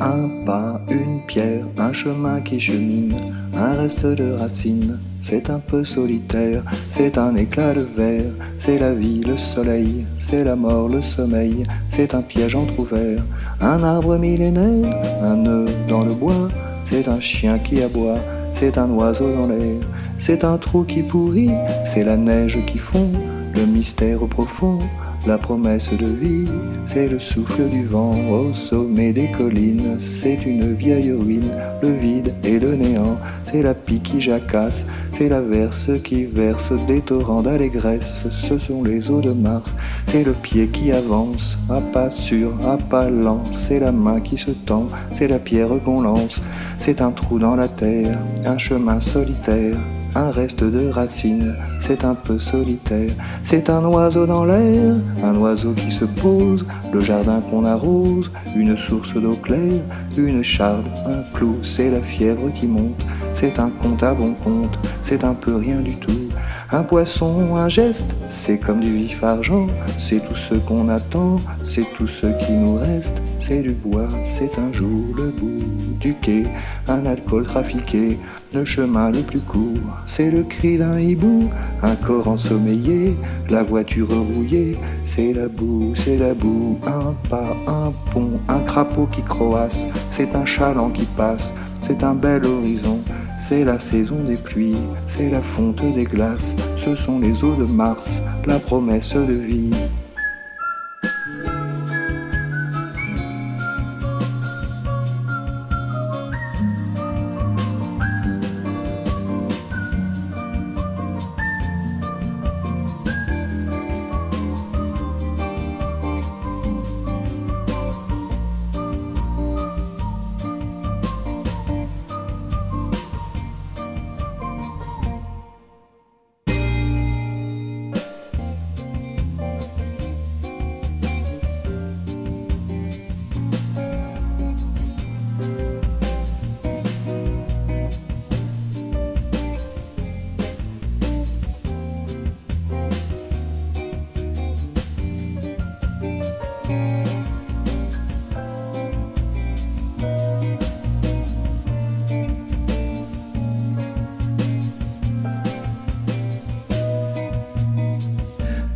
Un pas, une pierre, un chemin qui chemine, un reste de racines, c'est un peu solitaire, c'est un éclat de verre, c'est la vie, le soleil, c'est la mort, le sommeil, c'est un piège entrouvert, un arbre millénaire, un nœud dans le bois, c'est un chien qui aboie, c'est un oiseau dans l'air, c'est un trou qui pourrit, c'est la neige qui fond, le mystère profond. La promesse de vie, c'est le souffle du vent au sommet des collines. C'est une vieille ruine, le vide et le néant. C'est la pie qui jacasse, c'est l'averse qui verse des torrents d'allégresse. Ce sont les eaux de Mars, c'est le pied qui avance, à pas sûr, à pas lent. C'est la main qui se tend, c'est la pierre qu'on lance. C'est un trou dans la terre, un chemin solitaire. Un reste de racines, c'est un peu solitaire. C'est un oiseau dans l'air, un oiseau qui se pose, le jardin qu'on arrose, une source d'eau claire, une charde, un clou, c'est la fièvre qui monte. C'est un conte à bon compte, c'est un peu rien du tout. Un poisson, un geste, c'est comme du vif argent. C'est tout ce qu'on attend, c'est tout ce qui nous reste. C'est du bois, c'est un jour le bout du quai. Un alcool trafiqué, le chemin le plus court. C'est le cri d'un hibou, un corps ensommeillé. La voiture rouillée, c'est la boue, c'est la boue. Un pas, un pont, un crapaud qui croasse. C'est un chaland qui passe, c'est un bel horizon. C'est la saison des pluies, c'est la fonte des glaces, ce sont les eaux de Mars, la promesse de vie.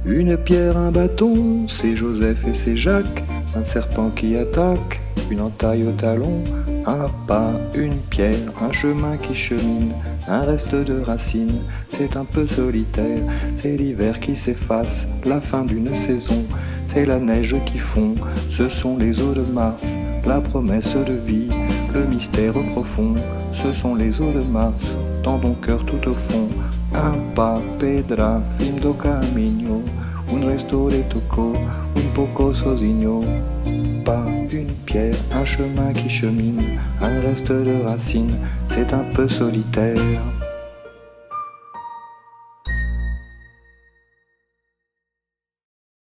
Une pierre, un bâton, c'est Joseph et c'est Jacques, un serpent qui attaque, une entaille au talon, un pas, une pierre, un chemin qui chemine, un reste de racines, c'est un peu solitaire, c'est l'hiver qui s'efface, la fin d'une saison, c'est la neige qui fond, ce sont les eaux de Mars, la promesse de vie, le mystère profond, ce sont les eaux de Mars, dans ton cœur tout au fond, un pas, pedra, fin do caminho, un resto de toco, un poco sozinho, pas, une pierre, un chemin qui chemine, un reste de racines, c'est un peu solitaire.